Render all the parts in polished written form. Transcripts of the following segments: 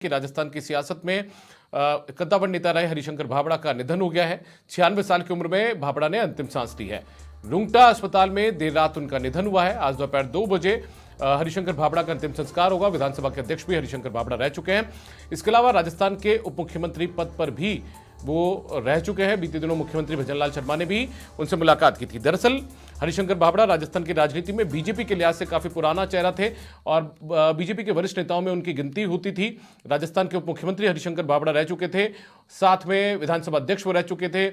कि राजस्थान की सियासत में कद्दावर नेता रहे हरिशंकर भाभड़ा का निधन हो गया है। 96 साल की उम्र में भाभड़ा ने अंतिम सांस ली है। रुंगटा अस्पताल में देर रात उनका निधन हुआ है। आज दोपहर 2 बजे हरिशंकर भाभड़ा का अंतिम संस्कार होगा। विधानसभा के अध्यक्ष भी हरिशंकर भाभड़ा रह चुके हैं। इसके अलावा राजस्थान के उप मुख्यमंत्री पद पर भी वो रह चुके हैं। बीते दिनों मुख्यमंत्री भजनलाल शर्मा ने भी उनसे मुलाकात की थी। दरअसल हरिशंकर भाभड़ा राजस्थान की राजनीति में बीजेपी के लिहाज से काफी पुराना चेहरा थे और बीजेपी के वरिष्ठ नेताओं में उनकी गिनती होती थी। राजस्थान के उप मुख्यमंत्री हरिशंकर भाभड़ा रह चुके थे, साथ में विधानसभा अध्यक्ष वो रह चुके थे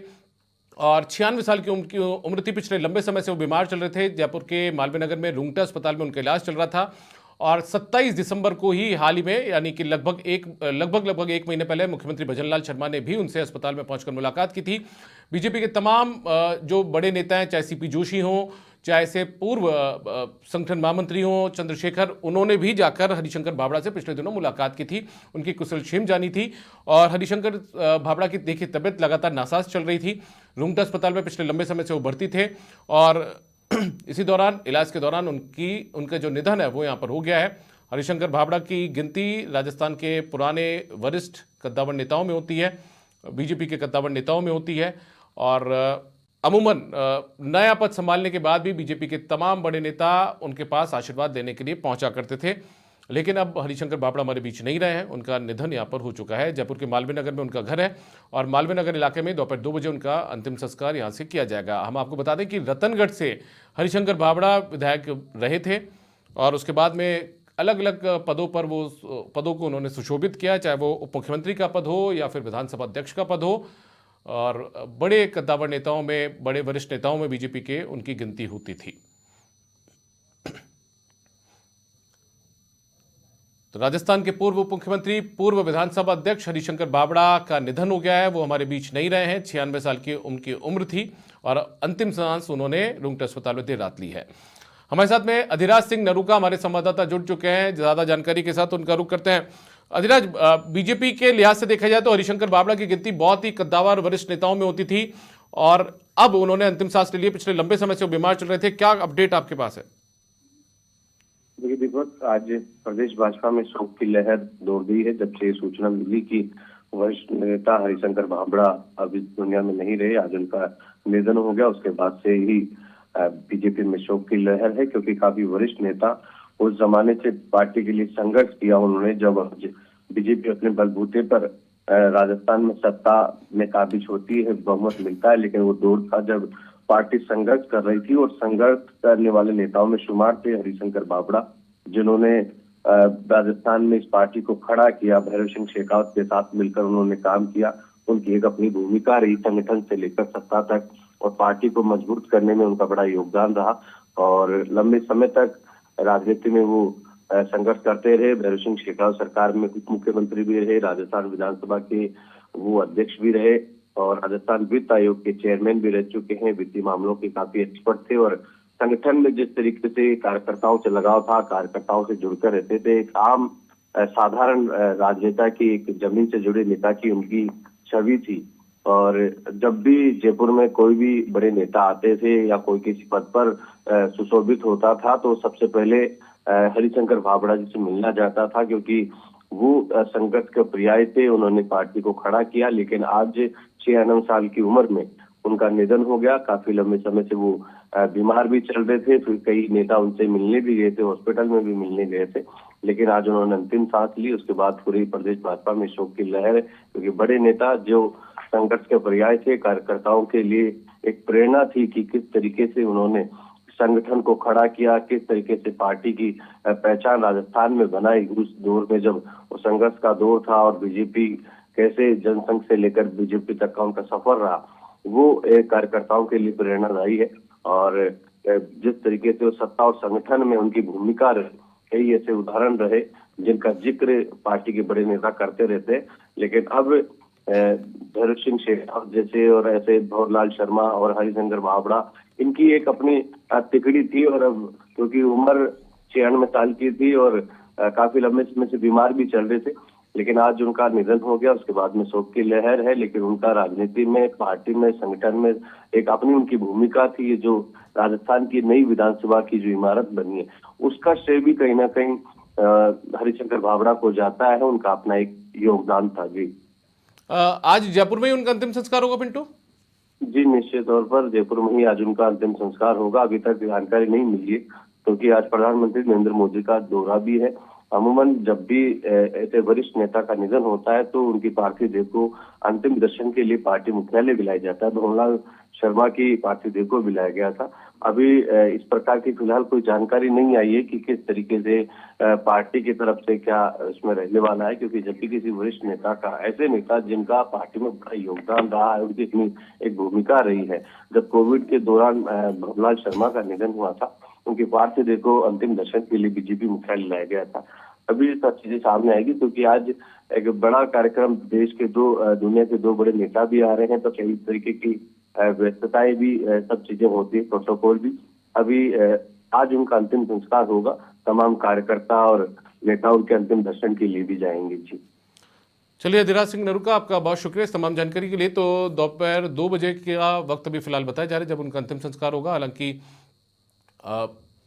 और 96 साल की उम्र थी। पिछले लंबे समय से वो बीमार चल रहे थे। जयपुर के मालवीय नगर में रुंगटा अस्पताल में उनका इलाज चल रहा था और 27 दिसंबर को ही हाल ही में, यानी कि लगभग एक महीने पहले मुख्यमंत्री भजनलाल शर्मा ने भी उनसे अस्पताल में पहुंचकर मुलाकात की थी। बीजेपी के तमाम जो बड़े नेता हैं, चाहे सीपी जोशी हों, चाहे से पूर्व संगठन महामंत्री हों चंद्रशेखर, उन्होंने भी जाकर हरिशंकर भाभड़ा से पिछले दिनों मुलाकात की थी, उनकी कुशलक्षेम जानी थी। और हरिशंकर भाभड़ा की देखिए तबियत लगातार नासाज चल रही थी। रुंगटा अस्पताल में पिछले लंबे समय से वो भर्ती थे और इसी दौरान, इलाज के दौरान उनका जो निधन है वो यहाँ पर हो गया है। हरिशंकर भाभड़ा की गिनती राजस्थान के पुराने वरिष्ठ कद्दावर नेताओं में होती है, बीजेपी के कद्दावर नेताओं में होती है और अमूमन नया पद संभालने के बाद भी बीजेपी के तमाम बड़े नेता उनके पास आशीर्वाद देने के लिए पहुंचा करते थे। लेकिन अब हरिशंकर भाभड़ा हमारे बीच नहीं रहे हैं, उनका निधन यहाँ पर हो चुका है। जयपुर के मालवीय नगर में उनका घर है और मालवीय नगर इलाके में दोपहर 2 बजे उनका अंतिम संस्कार यहाँ से किया जाएगा। हम आपको बता दें कि रतनगढ़ से हरिशंकर भाभड़ा विधायक रहे थे और उसके बाद में अलग अलग पदों को उन्होंने सुशोभित किया, चाहे वो उप मुख्यमंत्री का पद हो या फिर विधानसभा अध्यक्ष का पद हो। और बड़े कद्दावर नेताओं में, बड़े वरिष्ठ नेताओं में बीजेपी के उनकी गिनती होती थी। तो राजस्थान के पूर्व उप मुख्यमंत्री, पूर्व विधानसभा अध्यक्ष हरिशंकर भाभड़ा का निधन हो गया है। वो हमारे बीच नहीं रहे हैं। 96 साल की उनकी उम्र थी और अंतिम सांस उन्होंने रुंगटा अस्पताल में देर रात ली है। हमारे साथ में अधिराज सिंह नरूका हमारे संवाददाता जुड़ चुके हैं। ज्यादा जानकारी के साथ उनका रुख करते हैं। अधिराज, बीजेपी के लिहाज से देखा जाए तो हरिशंकर भाभड़ा की गिनती बहुत ही कद्दावर वरिष्ठ नेताओं में होती थी और अब उन्होंने अंतिम सांस ले ली। पिछले लंबे समय से वो बीमार चल रहे थे। क्या अपडेट आपके पास है? देखिए दीपक, आज प्रदेश भाजपा में शोक की लहर दौड़ गई है जब से सूचना मिली कि वरिष्ठ नेता हरिशंकर भाभड़ा अब इस दुनिया में नहीं रहे। आज उनका निधन हो गया। उसके बाद से ही बीजेपी में शोक की लहर है, क्योंकि काफी वरिष्ठ नेता उस जमाने से पार्टी के लिए संघर्ष किया उन्होंने, जब बीजेपी अपने बलबूते पर राजस्थान में सत्ता में काबिज होती है, बहुमत मिलता है। लेकिन वो दौर था जब पार्टी संघर्ष कर रही थी और संघर्ष करने वाले नेताओं में शुमार थे हरिशंकर भाभड़ा, जिन्होंने राजस्थान में इस पार्टी को खड़ा किया। भैरव सिंह शेखावत के साथ मिलकर उन्होंने काम किया। उनकी एक अपनी भूमिका रही संगठन से लेकर सत्ता तक और पार्टी को मजबूत करने में उनका बड़ा योगदान रहा और लंबे समय तक राजनीति में वो संघर्ष करते रहे। भैरव सिंह शेखावत सरकार में उप मुख्यमंत्री भी रहे, राजस्थान विधानसभा के वो अध्यक्ष भी रहे और राजस्थान वित्त आयोग के चेयरमैन भी रह चुके हैं। वित्तीय मामलों के काफी एक्सपर्ट थे और संगठन में जिस तरीके से कार्यकर्ताओं से लगाव था, कार्यकर्ताओं से जुड़कर रहते थे, एक आम साधारण राजनेता की, एक जमीन से जुड़े नेता की उनकी छवि थी। और जब भी जयपुर में कोई भी बड़े नेता आते थे या कोई किसी पद पर सुशोभित होता था तो सबसे पहले हरिशंकर भाभड़ा जी से मिलना जाता था, क्योंकि वो संघर्ष के पर्याय थे। उन्होंने पार्टी को खड़ा किया। लेकिन आज 96 साल की उम्र में उनका निधन हो गया। काफी लंबे समय से वो बीमार भी चल रहे थे, फिर कई नेता उनसे मिलने भी गए थे, हॉस्पिटल में भी मिलने गए थे। लेकिन आज उन्होंने अंतिम सांस ली। उसके बाद पूरे प्रदेश भाजपा में शोक की लहर है, क्योंकि बड़े नेता जो संघर्ष के पर्याय थे, कार्यकर्ताओं के लिए एक प्रेरणा थी कि किस तरीके से उन्होंने संगठन को खड़ा किया, किस तरीके से पार्टी की पहचान राजस्थान में बनाई उस दौर में जब वो संघर्ष का दौर था और बीजेपी कैसे जनसंघ से लेकर बीजेपी तक का उनका सफर रहा, वो एक कार्यकर्ताओं के लिए प्रेरणादायी है। और जिस तरीके से वो सत्ता और संगठन में उनकी भूमिका रही, कई ऐसे उदाहरण रहे जिनका जिक्र पार्टी के बड़े नेता करते रहते। लेकिन अब भैरव सिंह शेखावत जैसे और ऐसे भंवरलाल शर्मा और हरिशंकर भाभड़ा, इनकी एक अपनी तिकड़ी थी और अब क्योंकि उम्र 96 साल की थी और काफी लंबे समय से बीमार भी चल रहे थे, लेकिन आज उनका निधन हो गया। उसके बाद में शोक की लहर है। लेकिन उनका राजनीति में, पार्टी में, संगठन में एक अपनी उनकी भूमिका थी। जो राजस्थान की नई विधानसभा की जो इमारत बनी है, उसका श्रेय भी कहीं ना कहीं हरिशंकर भाभड़ा को जाता है, उनका अपना एक योगदान था। जी आज जयपुर में ही उनका अंतिम संस्कार होगा पिंटू? जी, निश्चित तौर पर जयपुर में ही आज उनका अंतिम संस्कार होगा। अभी तक जानकारी नहीं मिली है, क्योंकि आज प्रधानमंत्री नरेंद्र मोदी का दौरा भी है। अमूमन जब भी ऐसे वरिष्ठ नेता का निधन होता है तो उनकी पार्थिव देह को अंतिम दर्शन के लिए पार्टी मुख्यालय बुलाया जाता है। भंवरलाल शर्मा की पार्थिव देह को बुलाया गया था। अभी इस प्रकार की फिलहाल कोई जानकारी नहीं आई है कि किस तरीके से पार्टी की तरफ से क्या इसमें रहने वाला है, क्योंकि जब भी किसी वरिष्ठ नेता का, ऐसे नेता जिनका पार्टी में बड़ा योगदान रहा है, उनकी इतनी एक भूमिका रही है, जब कोविड के दौरान भंवरलाल शर्मा का निधन हुआ था, उनकी पार्थिव देह को अंतिम दर्शन के लिए बीजेपी मुख्यालय लाया गया था। अभी सब चीजें सामने आएगी, क्योंकि आज एक बड़ा कार्यक्रम, देश के दुनिया के दो बड़े नेता भी आ रहे हैं, तो कई तरीके की व्यस्तताएं भी, सब चीजें होती है, प्रोटोकॉल भी। अभी आज उनका अंतिम संस्कार होगा। तमाम कार्यकर्ता और नेता उनके अंतिम दर्शन के लिए भी जाएंगे। जी चलिए, अधिराज सिंह नरूका, आपका बहुत शुक्रिया इस तमाम जानकारी के लिए। तो दोपहर 2 बजे का वक्त अभी फिलहाल बताया जा रहा है जब उनका अंतिम संस्कार होगा। हालांकि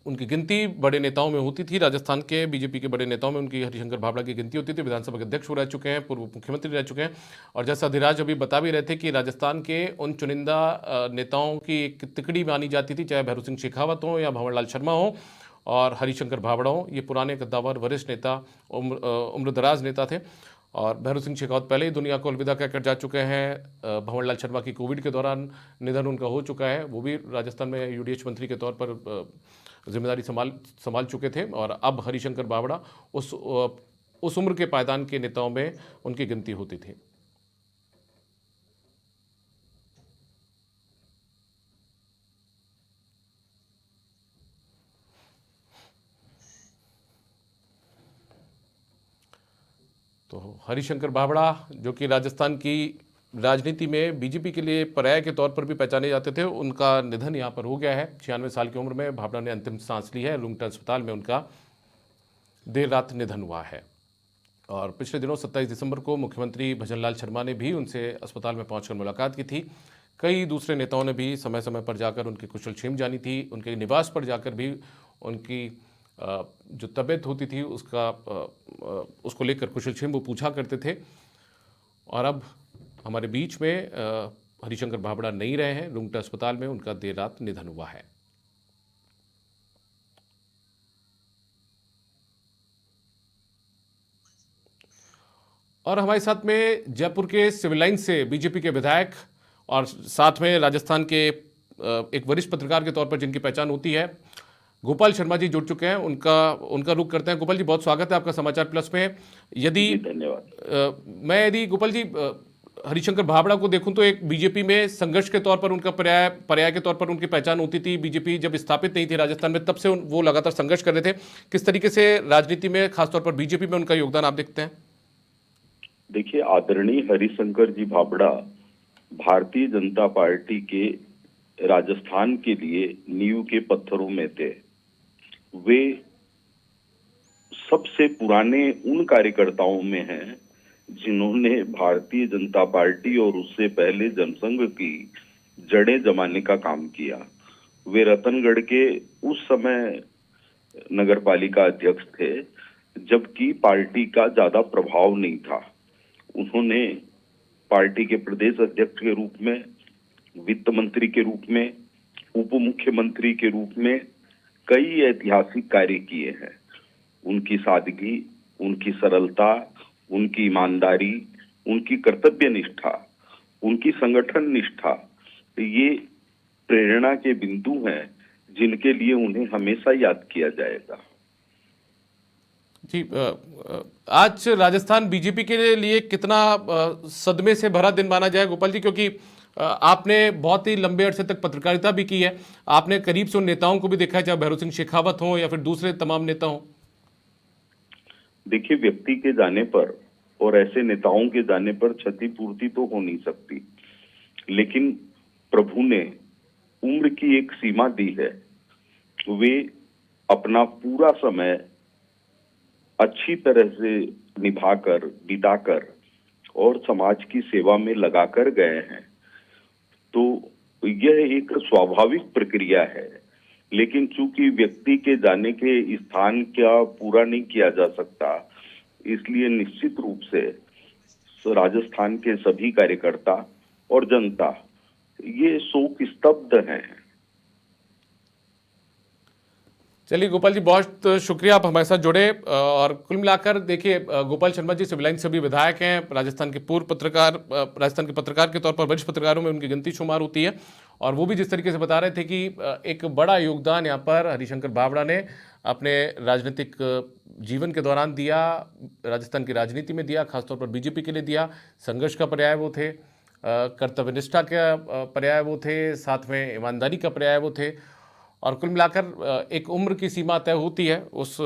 उनकी गिनती बड़े नेताओं में होती थी, राजस्थान के बीजेपी के बड़े नेताओं में उनकी हरिशंकर भाभड़ा की गिनती होती थी। विधानसभा के अध्यक्ष हो रह चुके हैं, पूर्व मुख्यमंत्री रह चुके हैं, और जैसा अधिराज अभी बता भी रहे थे कि राजस्थान के उन चुनिंदा नेताओं की एक तिकड़ी मानी जाती थी, चाहे भैरू सिंह शेखावत हो या भंवरलाल शर्मा हो और हरिशंकर भाभड़ा हो। ये पुराने कद्दावर वरिष्ठ नेता, उम्रदराज नेता थे। और भैरू सिंह शेखावत पहले ही दुनिया को अलविदा कहकर जा चुके हैं। भंवरलाल शर्मा की कोविड के दौरान निधन उनका हो चुका है, वो भी राजस्थान में यूडीएच मंत्री के तौर पर जिम्मेदारी संभाल चुके थे। और अब हरिशंकर भाभड़ा उस उम्र के पायदान के नेताओं में उनकी गिनती होती थी। तो हरिशंकर भाभड़ा, जो कि राजस्थान की राजनीति में बीजेपी के लिए पर्याय के तौर पर भी पहचाने जाते थे, उनका निधन यहाँ पर हो गया है। 96 साल की उम्र में भाभड़ा ने अंतिम सांस ली है। रुंगटा अस्पताल में उनका देर रात निधन हुआ है। और पिछले दिनों 27 दिसंबर को मुख्यमंत्री भजनलाल शर्मा ने भी उनसे अस्पताल में पहुंचकर मुलाकात की थी। कई दूसरे नेताओं ने भी समय समय पर जाकर उनकी कुशलक्षेम जानी थी। उनके निवास पर जाकर भी उनकी जो तबीयत होती थी उसको लेकर कुशलक्षेम वो पूछा करते थे। और अब हमारे बीच में हरिशंकर भाभड़ा नहीं रहे हैं। रुंगटा अस्पताल में उनका देर रात निधन हुआ है। और हमारे साथ में जयपुर के सिविल लाइन से बीजेपी के विधायक और साथ में राजस्थान के एक वरिष्ठ पत्रकार के तौर पर जिनकी पहचान होती है, गोपाल शर्मा जी जुड़ चुके हैं। उनका रुख करते हैं। गोपाल जी, बहुत स्वागत है आपका समाचार प्लस में। धन्यवाद। यदि गोपाल जी हरिशंकर भाभड़ा को देखूं तो एक बीजेपी में संघर्ष के तौर पर उनका पर्याय के तौर पर उनकी पहचान होती थी। बीजेपी जब स्थापित नहीं थी राजस्थान में, तब से वो लगातार संघर्ष कर रहे थे। किस तरीके से राजनीति में, खासतौर पर बीजेपी में, उनका योगदान आप देखते हैं? देखिए, आदरणीय हरिशंकर जी भाभड़ा भारतीय जनता पार्टी के राजस्थान के लिए नींव के पत्थरों में थे। वे सबसे पुराने उन कार्यकर्ताओं में हैं जिन्होंने भारतीय जनता पार्टी और उससे पहले जनसंघ की जड़ें जमाने का काम किया। वे रतनगढ़ के उस समय नगरपालिका अध्यक्ष थे जबकि पार्टी का ज्यादा प्रभाव नहीं था। उन्होंने पार्टी के प्रदेश अध्यक्ष के रूप में, वित्त मंत्री के रूप में, उप मुख्यमंत्री के रूप में कई ऐतिहासिक कार्य किए हैं। उनकी सादगी, उनकी सरलता, उनकी ईमानदारी, उनकी कर्तव्य निष्ठा, उनकी संगठन निष्ठा, ये प्रेरणा के बिंदु हैं जिनके लिए उन्हें हमेशा याद किया जाएगा। जी, आज राजस्थान बीजेपी के लिए कितना सदमे से भरा दिन माना जाए गोपाल जी? क्योंकि आपने बहुत ही लंबे अरसे तक पत्रकारिता भी की है, आपने करीब से उन नेताओं को भी देखा है, चाहे भैरू सिंह शेखावत हो या फिर दूसरे तमाम नेता हो। देखिए, व्यक्ति के जाने पर और ऐसे नेताओं के जाने पर क्षतिपूर्ति तो हो नहीं सकती, लेकिन प्रभु ने उम्र की एक सीमा दी है। वे अपना पूरा समय अच्छी तरह से निभाकर, बिताकर और समाज की सेवा में लगाकर गए हैं। तो यह एक स्वाभाविक प्रक्रिया है लेकिन चूंकि व्यक्ति के जाने के स्थान का पूरा नहीं किया जा सकता, इसलिए निश्चित रूप से राजस्थान के सभी कार्यकर्ता और जनता ये शोक स्तब्ध हैं। चलिए गोपाल जी, बहुत शुक्रिया, आप हमारे साथ जुड़े। और कुल मिलाकर देखिए, गोपाल शर्मा जी सिविल लाइन से भी विधायक हैं, राजस्थान के पूर्व पत्रकार, राजस्थान के पत्रकार के तौर पर वरिष्ठ पत्रकारों में उनकी गिनती शुमार होती है। और वो भी जिस तरीके से बता रहे थे कि एक बड़ा योगदान यहाँ पर हरिशंकर भाभड़ा ने अपने राजनीतिक जीवन के दौरान दिया, राजस्थान की राजनीति में दिया, खासतौर पर बीजेपी के लिए दिया। संघर्ष का पर्याय वो थे, कर्तव्यनिष्ठा का पर्याय वो थे, साथ में ईमानदारी का पर्याय वो थे। और कुल मिलाकर एक उम्र की सीमा तय होती है, उस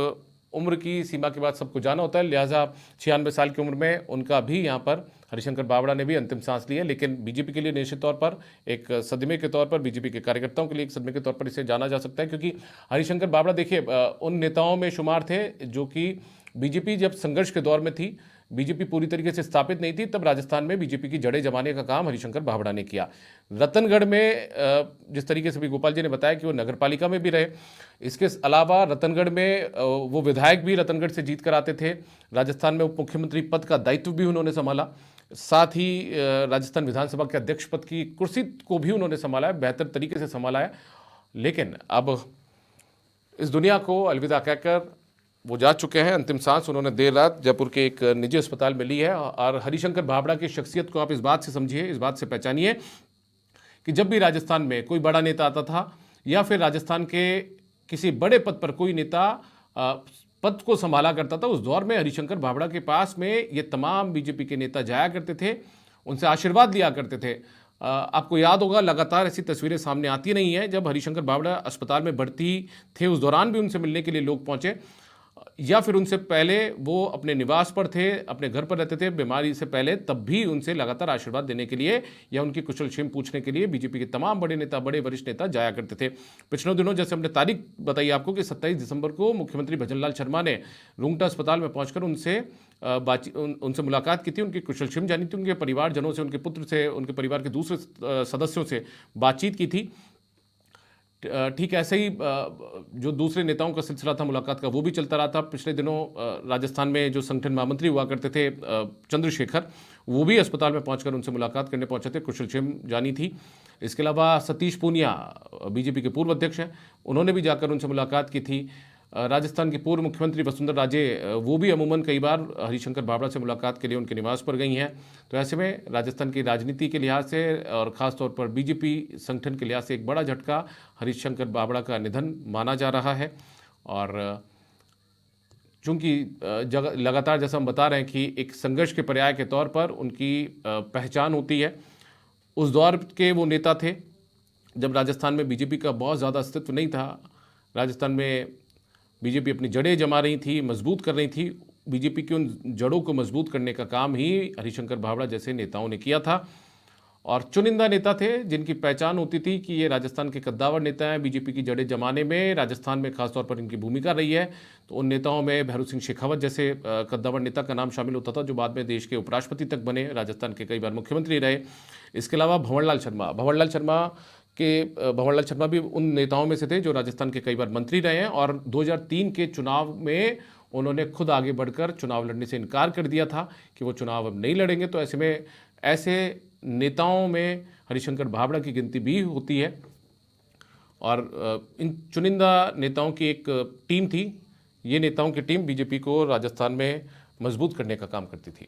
उम्र की सीमा के बाद सबको जाना होता है। लिहाजा 96 साल की उम्र में उनका भी यहाँ पर हरिशंकर भाभड़ा ने भी अंतिम सांस ली है। लेकिन बीजेपी के लिए निश्चित तौर पर एक सदमे के तौर पर, बीजेपी के कार्यकर्ताओं के लिए एक सदमे के तौर पर इसे जाना जा सकता है, क्योंकि हरिशंकर भाभड़ा देखिए उन नेताओं में शुमार थे जो कि बीजेपी जब संघर्ष के दौर में थी, बीजेपी पूरी तरीके से स्थापित नहीं थी, तब राजस्थान में बीजेपी की जड़ें जमाने का काम हरिशंकर भाभड़ा ने किया। रतनगढ़ में जिस तरीके से भी गोपाल जी ने बताया कि वो नगर पालिका में भी रहे, इसके अलावा रतनगढ़ में वो विधायक भी रतनगढ़ से जीत कर आते थे। राजस्थान में उप मुख्यमंत्री पद का दायित्व भी उन्होंने संभाला, साथ ही राजस्थान विधानसभा के अध्यक्ष पद की कुर्सी को भी उन्होंने संभाला है, बेहतर तरीके से संभाला है। लेकिन अब इस दुनिया को अलविदा कहकर वो जा चुके हैं। अंतिम सांस उन्होंने देर रात जयपुर के एक निजी अस्पताल में ली है। और हरिशंकर भाभड़ा की शख्सियत को आप इस बात से समझिए, इस बात से पहचानिए कि जब भी राजस्थान में कोई बड़ा नेता आता था या फिर राजस्थान के किसी बड़े पद पर कोई नेता पद को संभाला करता था, उस दौर में हरिशंकर भाभड़ा के पास में ये तमाम बीजेपी के नेता जाया करते थे, उनसे आशीर्वाद लिया करते थे। आपको याद होगा, लगातार ऐसी तस्वीरें सामने आती नहीं हैं। जब हरिशंकर भाभड़ा अस्पताल में भर्ती थे, उस दौरान भी उनसे मिलने के लिए लोग पहुंचे, या फिर उनसे पहले वो अपने निवास पर थे, अपने घर पर रहते थे बीमारी से पहले, तब भी उनसे लगातार आशीर्वाद देने के लिए या उनकी कुशलक्षेम पूछने के लिए बीजेपी के तमाम बड़े नेता, बड़े वरिष्ठ नेता जाया करते थे। पिछले दिनों जैसे हमने तारीख बताई आपको कि 27 दिसंबर को मुख्यमंत्री भजनलाल शर्मा ने रुंगटा अस्पताल में पहुंचकर उनसे मुलाकात की थी, उनकी कुशलक्षेम जानी थी, उनके परिवारजनों से, उनके पुत्र से, उनके परिवार के दूसरे सदस्यों से बातचीत की थी। ठीक ऐसे ही जो दूसरे नेताओं का सिलसिला था मुलाकात का, वो भी चलता रहा था। पिछले दिनों राजस्थान में जो संगठन महामंत्री हुआ करते थे चंद्रशेखर, वो भी अस्पताल में पहुंचकर उनसे मुलाकात करने पहुंचे थे, कुशलक्षेम जानी थी। इसके अलावा सतीश पूनिया बीजेपी के पूर्व अध्यक्ष हैं, उन्होंने भी जाकर उनसे मुलाकात की थी। राजस्थान के पूर्व मुख्यमंत्री वसुंधरा राजे, वो भी अमूमन कई बार हरिशंकर भाभड़ा से मुलाकात के लिए उनके निवास पर गई हैं। तो ऐसे में राजस्थान की राजनीति के लिहाज से और ख़ास तौर पर बीजेपी संगठन के लिहाज से एक बड़ा झटका हरिशंकर भाभड़ा का निधन माना जा रहा है। और चूँकि लगातार जैसा हम बता रहे हैं कि एक संघर्ष के पर्याय के तौर पर उनकी पहचान होती है, उस दौर के वो नेता थे जब राजस्थान में बीजेपी का बहुत ज़्यादा अस्तित्व नहीं था। राजस्थान में बीजेपी अपनी जड़ें जमा रही थी, मजबूत कर रही थी। बीजेपी की उन जड़ों को मजबूत करने का काम ही हरिशंकर भाभड़ा जैसे नेताओं ने किया था। और चुनिंदा नेता थे जिनकी पहचान होती थी कि ये राजस्थान के कद्दावर नेता हैं, बीजेपी की जड़ें जमाने में राजस्थान में खासतौर पर इनकी भूमिका रही है। तो उन नेताओं में भैरू सिंह शेखावत जैसे कद्दावर नेता का नाम शामिल होता था, जो बाद में देश के उपराष्ट्रपति तक बने, राजस्थान के कई बार मुख्यमंत्री रहे। इसके अलावा भंवरलाल शर्मा भी उन नेताओं में से थे जो राजस्थान के कई बार मंत्री रहे हैं। और 2003 के चुनाव में उन्होंने खुद आगे बढ़कर चुनाव लड़ने से इनकार कर दिया था कि वो चुनाव अब नहीं लड़ेंगे। तो ऐसे में ऐसे नेताओं में हरिशंकर भाभड़ा की गिनती भी होती है। और इन चुनिंदा नेताओं की एक टीम थी, ये नेताओं की टीम बीजेपी को राजस्थान में मजबूत करने का काम करती थी।